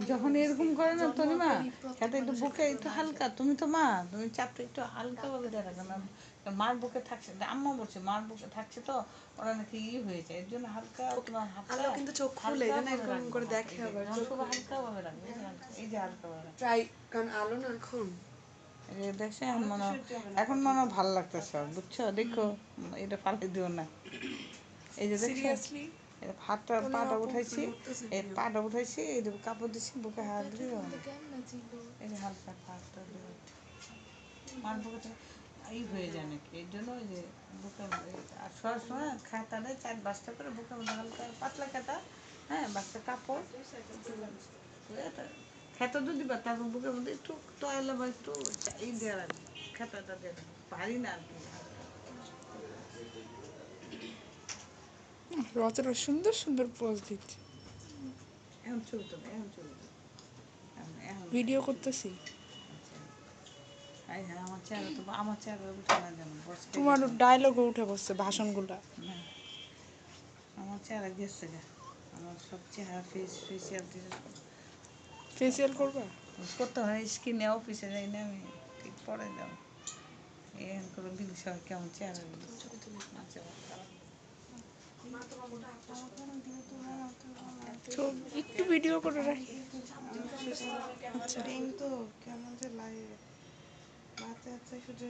যখন এরকম করে না তনিমা, সাথে একটু বুকে একটু হালকা, তুমি তো মা, তুমি চাপটা একটু হালকা ভাবে দিয়ে রাখো না। মার বুকে থাকছে, আম্মা বলছে মার বুকে থাকছে তো ওরা নাকি হয়ে যায়, এর জন্য হালকা তোমার হাতটা কিন্তু চোখ খুলে যেন এরকম করে দেখে আবার হালকা ভাবে রাখবে, এই যে হালকা ভাবে রাখবে। ট্রাই, কারণ আলো না এখন দেখছে এখন মনে হয় ভালো লাগতেছে, বুঝছো? দেখো এটা ফালাই দিও না। এই যে দেখছো, হাতটা পাটা উঠাইছি, এই পাটা উঠাইছি, এই যে কাপড় দিচ্ছি, বুকে হাত দিয়ে এই যে হালকা হাতটা দিয়ে মার বুকে এই হয়ে যায় নাকি, এর জন্য ওই যে বুকের আর শোয়ার সময় খাতাটা 4-5টা করে বুকের মধ্যে হালকা পাতলা খাতা, হ্যাঁ, বাচ্চা কাপড় খেতা তো দিবা, তারপর বুকের মধ্যে একটু টয়লা বা একটু এই দেওয়া লাগবে, খেতাটা দিয়ে ভারী না আর কি। রচনা সুন্দর সুন্দর পোজ দিচ্ছে, এখন চলতো না, এখন চলতো এখন ভিডিও করতেছি। আমার চেহারা তো আমার চেহারা উঠে না যেন তোমার ডায়লগও উঠে বসছে, ভাষণগুলা। না, আমার চেহারা গেছে গা, আমার সব চেহারা ফেসিয়াল ফেসিয়াল করবা? করতে হয়, স্কিনে অফিসে যাই না আমি, ঠিক পরে যাও এখন করে দিলি সবাই কেমন চেহারা একটু ভিডিও করে রাখি। আচ্ছা তো কেমন যে লাগে, বাচ্চা শুধু